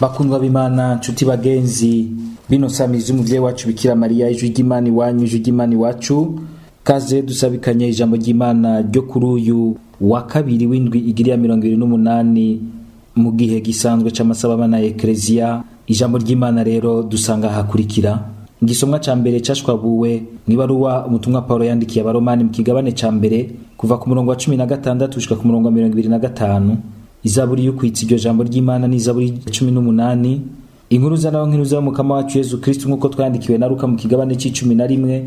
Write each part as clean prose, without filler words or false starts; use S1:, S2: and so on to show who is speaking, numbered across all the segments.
S1: Bakundwa b'Imana, nshuti bagenzi, bino samizi umuvyeyi wacu Bikira Mariya, ijwi ry'Imana iwanyu, ijwi ry'Imana iwacu, kaze dusabikanye ijambo ry'Imana ryo kuri uyu wa kabiri w'indwi igiriya 28 mu gihe gisanzwe c'amasabamana ya Eklezia. Ijambo ry'Imana rero dusanga hakurikira igisomwa ca mbere cashwabuwe mwibaruwa umutumwa Paulo yandikiye abaromani mu kigabane ca mbere kuva ku murongo wa 16 gushika ku murongo wa 25. Izaburi y'ukwitsa iryo jambo ry'Imana ni Izaburi 18. Inkuru z'anaho nkuru za mukama wacu Yesu Kristo nkuko twandikiwe na Luka mu kigabane c'11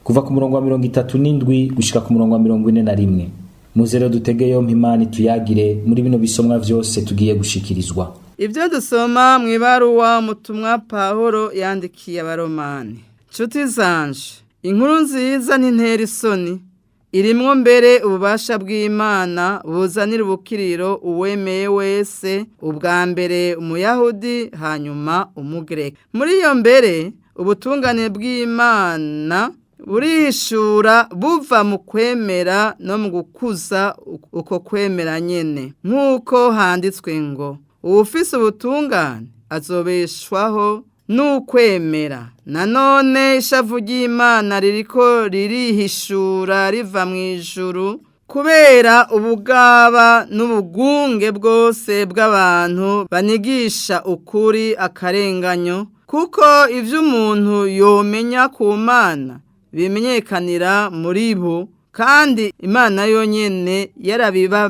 S1: kuva ku murongo wa 37 gushika ku murongo wa 41. Muzero dutegeyo mpimani tuyagire muri bino bisomwa vyose tugiye gushikirizwa.
S2: Ibyo dusoma mwibaruwa umutumwa Paulo yandikiye abaromani. Nshuti zanje, inkuru nziza n'intera isoni irimwo mbere ububasha bw'Imana buzanira ubukiriro uwemeye wese, ubwa mbere umuyahudi hanyuma umugreka. Muri iyo mbere ubutungane bw'Imana burishura buva mu kwemera no mu gukuza uko kwemera nyene, nk'uko handitswe ngo uwufise ubutungane azobeshwaho n'ukwemera. Nanone ishavu ry'Imana ririko ririhishura riva mu ijuru kubera ubugaba n'ubugunge bwose bw'abantu banigisha ukuri akarenganyo, kuko ivyo umuntu yomenya ku Mana bimenyekanira muri bo, kandi Imana yonyene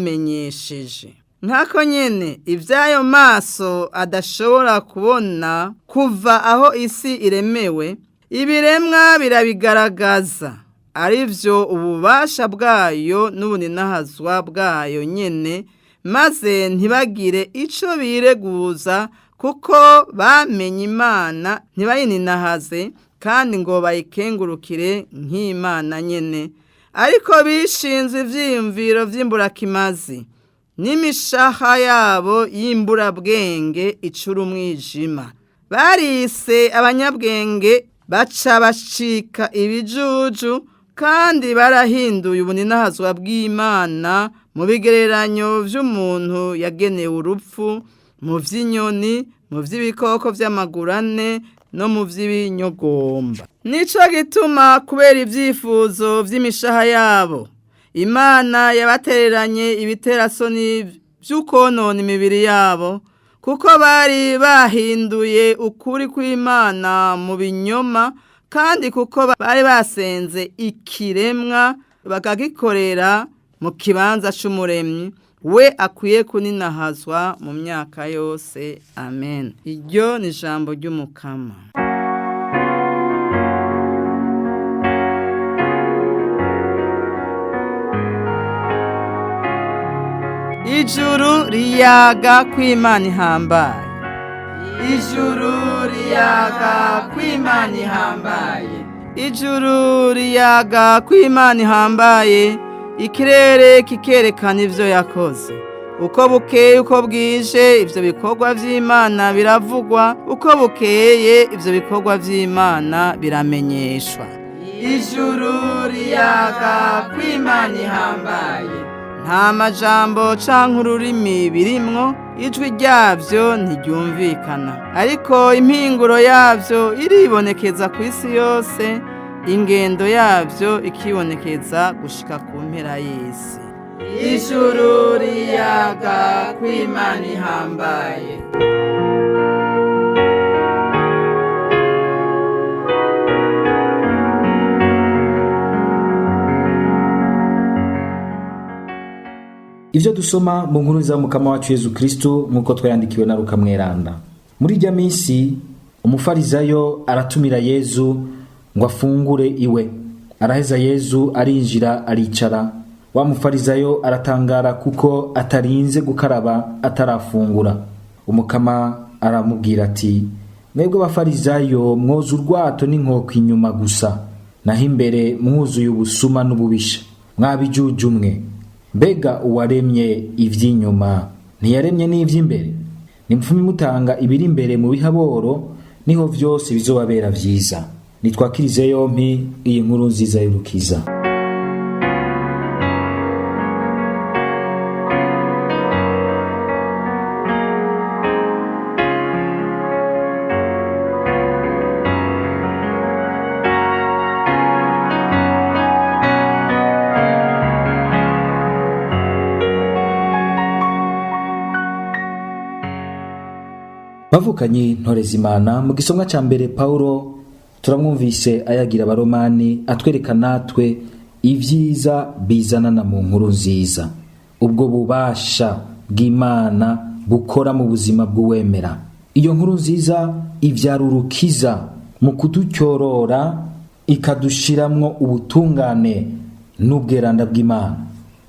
S2: yarabibamenyesheje. Nkako nyene ivyayo maso adashobora kubona kuva aho isi iremewe, ibiremwa birabigaragaza, arivyo ububasha bwayo n'ubuninahazwa bwayo nyene, maze ntibagire ico bireguza, kuko bamenye Imana ntibayininahaze kandi ngo bayikengurukire nk'Imana nyene, ariko bishinze ivyiyumviro vy'imburakimazi n'imishaha yabo y'imburabwenge icura umwijima. Barise abanyabwenge baca bacika ibijuju, kandi barahinduye ubuninahazwa bw'Imana mu bigereranyo vy'umuntu yagenewe urupfu, mu vy'inyoni, mu vy'ibikoko vy'amaguru ane no mu vy'ibinyogomba. Nico gituma kubera ivyifuzo vy'imishaha yabo Imana yabatereranye ibiterasoni vy'ukonona imibiri yabo, kuko bari bahinduye ukuri kw'Imana mu binyoma, kandi kuko bari basenze ikiremwa bakagikorera mu kibanza c'umuremyi, we akwiye kuninahazwa mu myaka yose. Amen. Iryo ni ijambo ry'umukama. Ijuru riyaga kw'Imana ihambaye. Ijuru riyaga kw'Imana ihambaye. Ijuru riyaga kw'Imana ihambaye. Ikirere kikerekana ivyo yakoze. Uko bukeye uko bwije ivyo bikorwa vy'Imana biravugwa, uko bukeye ivyo bikorwa vy'Imana biramenyeshwa. Ijuru riyaga kw'Imana ihambaye. Nta majambo canke ururimi birimwo, ijwi ryavyo ntiryumvikana, ariko impinguro yavyo iribonekeza ku isi yose, ingendo yavyo ikibonekeza gushika ku mpera y'isi. Ijuru riyaga kw'Imana ihambaye.
S1: Ivyo dusoma mu nkuru za mukama wacu Yesu Kristo nkuko twayandikiwe na Luka mweranda. Muri irya minsi umufarizayo aratumira Yesu ngo afungure iwe. Araheza Yesu arinjira aricara. Wa mufarizayo aratangara kuko atarinze gukaraba atarafungura. Umukama aramubwira ati, mwebwe abafarizayo mwoza urwato n'inkoko inyuma gusa, naho imbere mwuzuye ubusuma n'ububisha. Mwabijujumwe, mbega uwaremye ivy'inyuma ntiyaremye n'ivy'imbere? Nimfume mutanga ibiri imbere mu bihaboro, niho vyose bizobabera vyiza. Nitwakirize yompi iyi nkuru nziza y'urukiza. Bavukanye Ntorezimana, mu gisomwa ca mbere Paulo turamwumvise ayagira abaromani atwereka natwe ivyiza bizanana mu nkuru nziza, ubwo bubasha bw'Imana bukora mu buzima bw'uwemera. Iyo nkuru nziza ivyara urukiza mu kuducyorora, ikadushiramwo ubutungane n'ubweranda bw'Imana.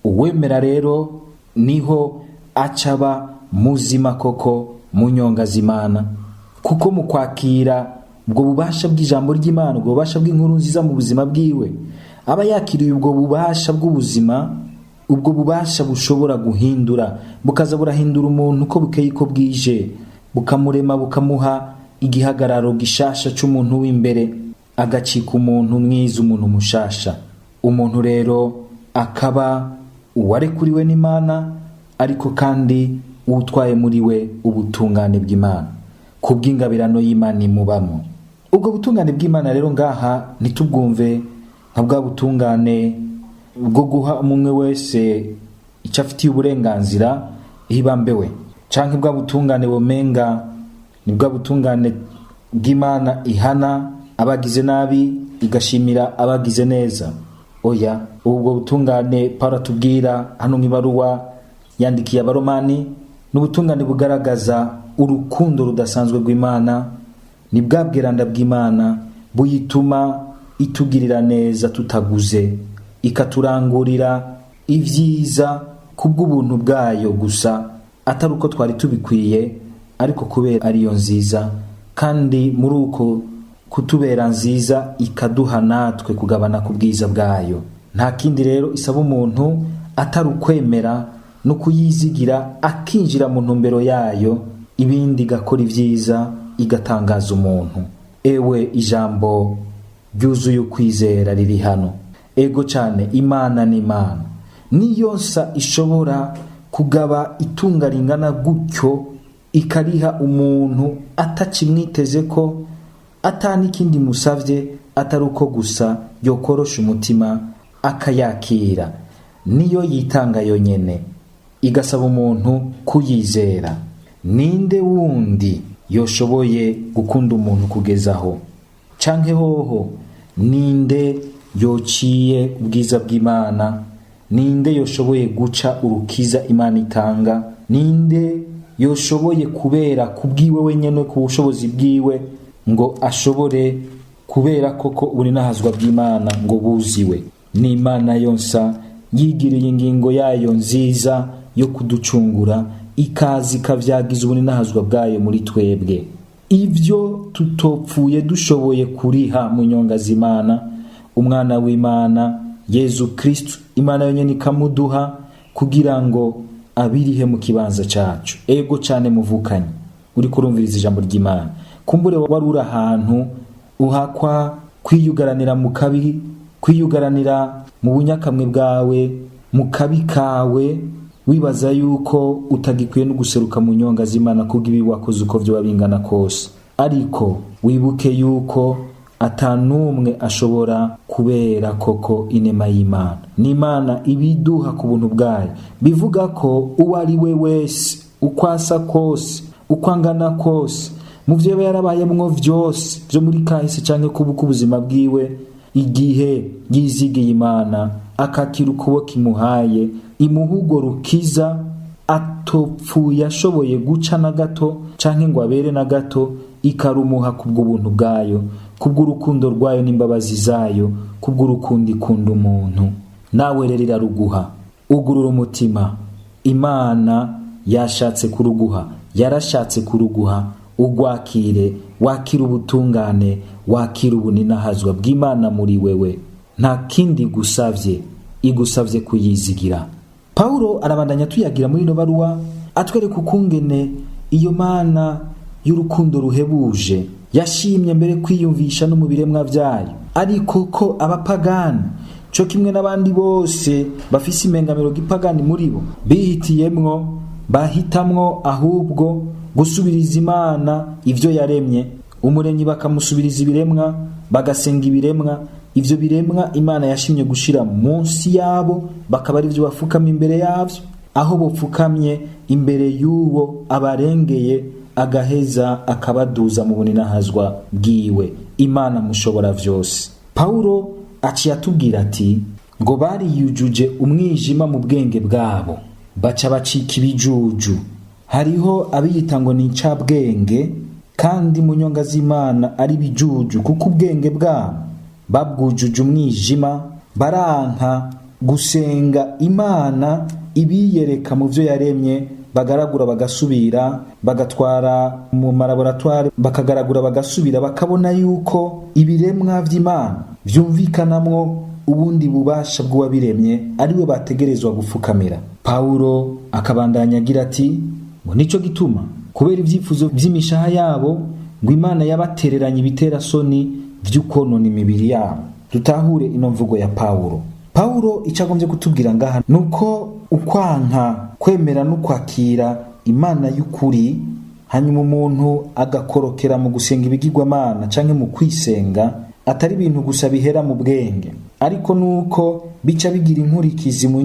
S1: Uwemera rero niho acaba muzima koko munyonga z'Imana, kuko mu kwakira ubwo bubasha bw'ijambo ry'Imana, ubwo bubasha bw'inkuru nziza mu buzima bwiwe, aba yakiriye ubwo bubasha bw'ubuzima. Ubwo bubasha bushobora guhindura, bukaza burahindura umuntu uko bukeye ko bwije, bukamurema, bukamuha igihagararo gishasha c'umuntu w'imbere, agacika umuntu mwiza, umuntu mushasha. Umuntu rero akaba uwarekuriwe n'Imana, ariko kandi utwaye muri we ubutungane bw'Imana, kubw'ingabirano y'Imana imubamo. Ubwo butungane bw'Imana rero ngaha ntitubwumve nka bwa butungane bwo guha umwe wese icyo afitiye uburenganzira ihibambewe, canke bwa butungane bumenga ni bwa butungane bw'Imana ihana abagize nabi igashimira abagize neza. Oya, ubwo butungane Paulo atubwira hano mw'ibaruwa yandikiye abaromani n'ubutungane bugaragaza urukundo rudasanzwe rw'Imana, ni bwa bweranda bw'Imana buyituma itugirira neza tutaguze, ikaturangurira ivyiza kubw'ubuntu bwayo gusa, atari uko twari tubikwiye, ariko kubera ariyo nziza. Kandi muri uko kutubera nziza ikaduha natwe kugabana ku bwiza bwayo. Nta kindi rero isaba umuntu atari ukwemera no kuyizigira, akinjira mu ntumbero yayo, ibindi igakora ivyiza, igatangaza umuntu. Ewe ijambo ryuzuye ukwizera riri hano, ego cane Imana ni Imana, niyo nsa ishobora kugaba itunga ringana gutyo ikariha umuntu atakimwiteze ko, atanikindi musavye atari uko gusa yokorosha umutima akayakira. Niyo yitanga yonyene igasaba umuntu kuyizera. Ninde wundi yoshoboye gukunda umuntu kugezaho? Canke hoho ninde yociye ubwiza bw'Imana? Ninde yoshoboye guca urukiza Imana itanga? Ninde yoshoboye kubera kubwiwe wenyene, ku bushobozi bwiwe, ngo ashobore kubera koko uburinahazwa bw'Imana ngo buziwe? Ni Imana yonsa yigiriye ingingo yayo nziza yo kuducungura, ikazi ikavyagiza uburinahazwa bwayo muri twebwe. Ivyo tutopfuye dushoboye kuriha munyonga z'Imana, umwana w'Imana Yezu Kristo Imana yonyene ikamuduha kugira ngo abirihe mu kibanza cacu. Ego cane muvukanye uri kurumviriza ijambo ry'Imana, kumbure warura ahantu uhakwa kwiyugaranira mu kabi, kwiyugaranira mu bunyakamwe bwawe, mu kabi kawe, wibaza yuko utagikwiye no guseruka mu nyonga z'Imana kubw'ibi wakoze uko vyo babingana kose. Ariko wibuke yuko atanumwe ashobora kubera koko inema y'Imana. Ni Imana ibiduha ku buntu bwayo, bivuga ko uwo ari we wese, uko asa kose, uko angana kose, mu vyo yarabayemwo vyose vyo muri kahise canke kubuka ubuzima bwiwe, igihe yizigiye Imana akakira ukuboko imuhaye, imuhugo rukiza, atopfuye ashoboye guca na gato canke ngo abere na gato, ikarumuha kubw'ubuntu bwayo, kubw'urukundo rwayo n'imbabazi zayo, kubw'urukundo ikunda umuntu. Nawe rero iraruguha, ugurura umutima. Imana yashatse kuruguha, yarashatse kuruguha, ugwakire, wakira ubutungane, wakira ubuninahazwa bw'Imana muri wewe. Nta kindi gusavye, igusavye kuyizigira. Paulo arabandanya tuyagira muri ino baruwa atwereka ukungene iyo Mana y'urukundo ruhebuje yashimye mbere kwiyumvisha no mu biremwa vyayo, ariko ko abapagani co kimwe n'abandi bose bafise imengamero gipagani muri bo bahitamwo ahubwo gusubiriza Imana ivyo yaremye. Umuremyi bakamusubiriza ibiremwa, bagasenga ibiremwa. Ivyo biremwa Imana yashimye gushira munsi yabo, bakaba ari vyo bafukama imbere yavyo. Aho bopfukamye imbere y'uwo abarengeye agaheza akabaduza mu buninahazwa bwiwe. Imana mushobora vyose. Paulo aciye atubwira ati ngo bariyujuje umwijima mu bwenge bwabo baca bacika ibijuju. Hariho abiyita ngo ni incabwenge kandi mu nyonga z'Imana ari bijuju, kuko ubwenge bwabo babwujuje umwijima, baranka gusenga Imana ibiyereka mu vyo yaremye, bagaragura bagasubira, bagatwara mu malaboratoire bakagaragura bagasubira, bakabona yuko ibiremwa vy'Imana vyumvikanamwo ubundi bubasha bw'uwabiremye ariwe bategerezwa gufukamira. Paulo akabandanya agira ati ngo nico gituma kubera ivyifuzo vy'imishaha yabo ngo Imana yabatereranye ibitera soni vy'ukonona imibiri yabo. Tutahure ino mvugo ya Paulo. Paulo icagombye kutubwira ngaha nuko ukwanka kwemera no kwakira Imana y'ukuri, hanyuma umuntu agakorokera mu gusenga ibigirwamana canke mu kwisenga, atari ibintu gusa bihera mu bwenge, ariko nuko bica bigira inkurikizi mu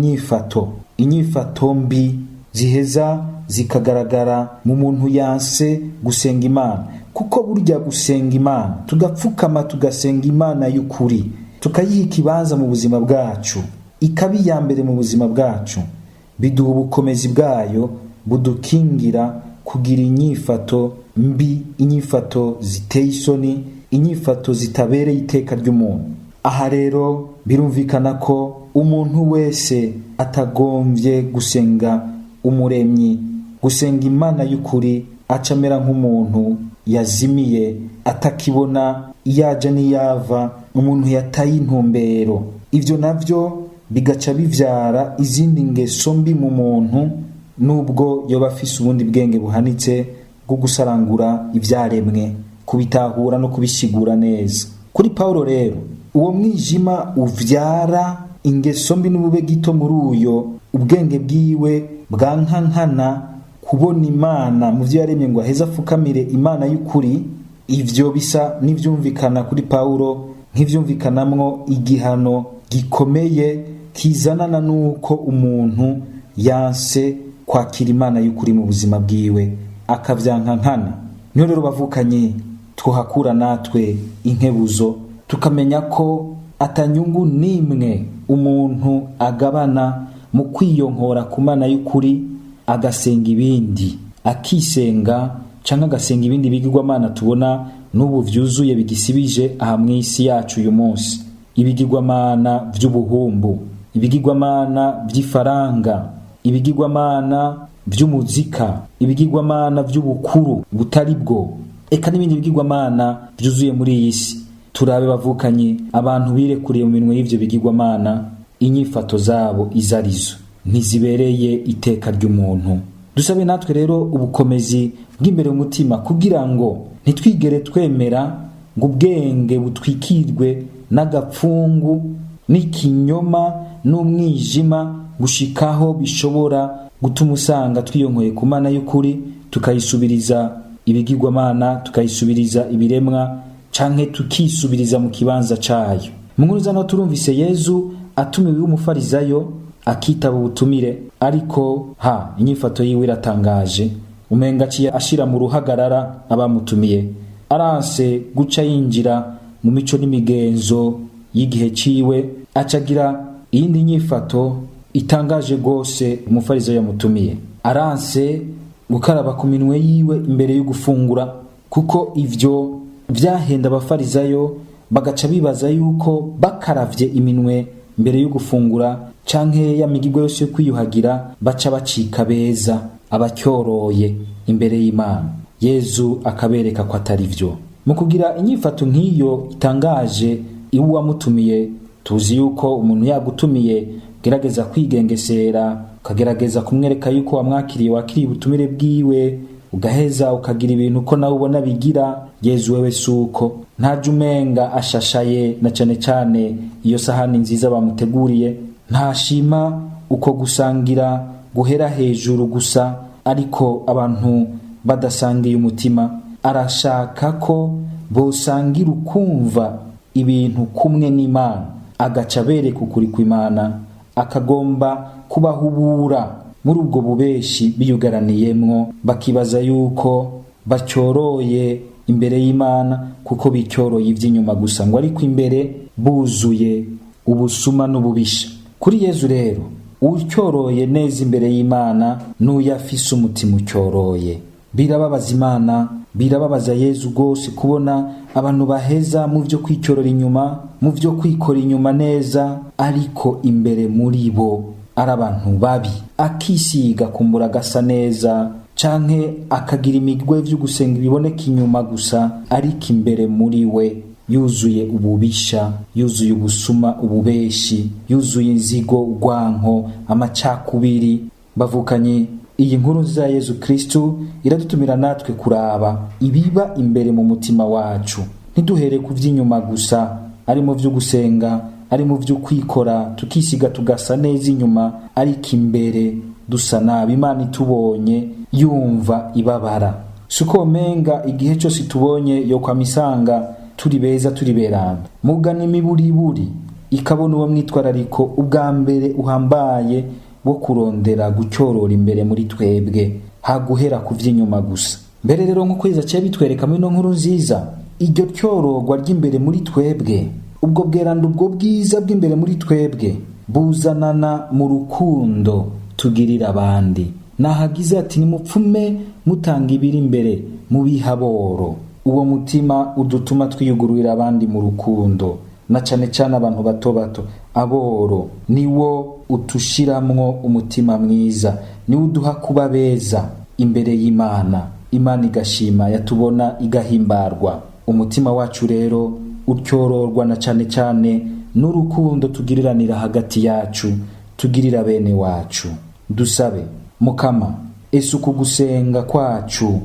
S1: inyifato mbi ziheza zikagaragara mu muntu yanse gusenga Imana. Kuko burya gusenga Imana, tugapfukama tugasenga Imana y'ukuri, tukayiha ikibanza mu buzima bwacu, ikaba iya mbere mu buzima bwacu, biduha ubukomezi bwayo budukingira kugira inyifato mbi, inyifato ziteye isoni, inyifato zitabereye iteka ry'umuntu. Aha rero birumvikana ko umuntu wese atagombye gusenga umuremyi, gusenga Imana y'ukuri, acamera nk'umuntu yazimiye, atakibona iyaja n'iyava, umuntu yataye intumbero. Ivyo navyo bigaca bivyara izindi ngeso mbi mu muntu, nubwo yoba afise ubundi bwenge buhanitse bwo gusarangura ivyaremwe, kubitahura no kubisigura neza. Kuri Paulo rero, uwo mwijima uvyara ingeso mbi n'ubube gito muri uyo ubwenge bwiwe bwankankana kubona Imana mu vyo yaremye ngo aheza afukamire Imana y'ukuri. Ivyo bisa n'ivyumvikana kuri Paulo nk'ivyumvikanamwo igihano gikomeye kizanana nuko umuntu yanse kwakira Imana y'ukuri mu buzima bwiwe, akavyankankana. Niyo rero bavukanye twohakura natwe inkebuzo, tukamenya ko atanyungu nimwe umuntu agabana mu kwiyonkora ku Mana y'ukuri, agasenga ibindi, akisenga canke agasenga ibindi bigirwamana tubona n'ubu vyuzuye bigisibije aha mw'isi yacu uyu munsi. Ibigirwamana vy'ubuhumbu, ibigirwamana vy'ifaranga, ibigirwamana vy'umuzika, ibigirwamana vy'ubukuru butari bwo, eka n'ibindi bigirwamana vyuzuye muri iyi si. Turabe bavukanye abantu birekuriye mu minwe y'ivyo bigirwamana, inyifato zabo izarizo ntizibereye iteka ry'umuntu. Dusabe natwe rero ubukomezi bw'imbere mu mutima kugira ngo ntitwigere twemera ngo ubwenge butwikirwe n'agapfungu n'ikinyoma n'umwijima gushikaho bishobora gutuma usanga twiyonkoye ku Mana y'ukuri, tukayisubiriza ibigirwamana, tukayisubiriza ibiremwa, canke tukisubiriza mu kibanza cayo. Mu nkuru zano turumvise Yezu atumiwe umufarizayo akitaba ubutumire, ariko inyifato yiwe iratangaje. Umenga aciye ashira mu ruhagarara abamutumiye, aranse guca yinjira mu mico n'imigenzo y'igihe ciwe, acagira iyindi nyifato itangaje gose. Umufarizayo yamutumiye aranse gukaraba ku minwe yiwe imbere yo gufungura, kuko ivyo vyahenda abafarizayo, bagaca bibaza yuko bakaravye iminwe mbere yo gufungura canke ya migirwa yose yo kwiyuhagira baca bacika beza, abacyoroye imbere y'Imana. Yezu akabereka ko atari vyo. Mu kugira inyifato nk'iyo itangaje iwe wamutumiye, tuzi yuko umuntu yagutumiye gerageza kwigengesera, ukagerageza kumwereka yuko wamwakiriye, wakiriye ubutumire bwiwe, ugaheza ukagira ibintu ko nawe ubona bigira. Yezu wewe suko ntaje umenga ashashaye, na cane cane iyo sahani nziza bamuteguriye, ntashima uko gusangira guhera hejuru gusa, ariko abantu badasangiye umutima. Arashaka ko bosangira ukumva ibintu kumwe n'Imana, agaca bereka ukuri kw'Imana, akagomba kubahubura muri ubwo bubeshi biyugaraniyemwo, bakibaza yuko bacyoroye imbere y'Imana kuko bicyoroye ivy'inyuma gusa, ngo ariko imbere buzuye ubusuma n'ububisha. Kuri Yezu rero ucyoroye neza imbere y'Imana n'uyafise umutima ucyoroye. Birababaza Imana, birababaza Yezu gose kubona abantu baheza mu vyo kwicyorora inyuma, mu vyo kwikora inyuma neza, ariko imbere muri bo ari abantu babi, akisiga kumbura gasa neza canke akagira imigwe vyo gusenga biboneka inyuma gusa, ariko imbere muri we yuzuye ububisha, yuzuye ubusuma, ububeshi, yuzuye inzigo, urwanko, amacakubiri. Bavukanye, iyi nkuru nziza ya Yezu Kristu iradutumira natwe kuraba ibiba imbere mu mutima wacu, ntiduhere ku vy'inyuma gusa, ari mu vyo gusenga, ari mu vyo kwikora tukisiga tugasa neza inyuma, ariko imbere dusa nabi. Imana itubonye yumva ibabara, suko menga igihe cyose tubonye yo kwa misanga turi beza turi beranda, mugana imiburiburi ikabona uwo mwitwarariko ubwa mbere uhambaye wo kurondera gucyorora imbere muri twebwe, haguhera ku vy'inyuma gusa. Mbere rero nko kweza cyo bitwereka muri no nkuru nziza, iryo cyororwa ry'imbere muri twebwe, ubwo bweranda, ubwo bwiza bw'imbere muri twebwe buzanana mu rukundo tugirira abandi. Nahagize ati nimupfume mutanga ibiri imbere mu bihaboro. Uwo mutima udutuma twiyugururira abandi mu rukundo, na cane cane abantu bato bato. Aboro niwo utushiramwo umutima mwiza, niwo uduha kuba beza imbere y'Imana, Imana igashima, yatubona igahimbarwa. Umutima wacu rero utyororwa na cane cane n'urukundo tugiriranira hagati yacu, tugirira bene wacu. Dusabe Mukama, ese uku gusenga kwacu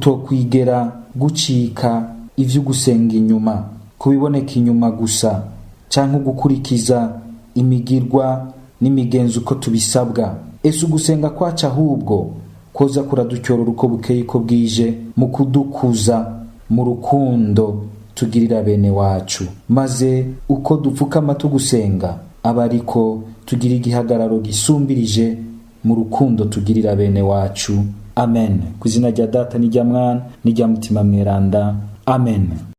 S1: kutokwigera gucika ivyo gusenga inyuma, kubiboneka inyuma gusa, canke gukurikiza imigirwa n'imigenzo uko tubisabwa. Ese ugusenga kwacu ahubwo koza kuraducyorora uko bukeye ko bwije, mu kudukuza mu rukundo tugirira bene wacu, maze uko dupfukama tugusenga aba ariko tugira igihagararo gisumbirije mu rukundo tugirira bene wacu. Amen. Kuzina rya Data n'irya Mwana n'irya Mutima Mweranda. Amen.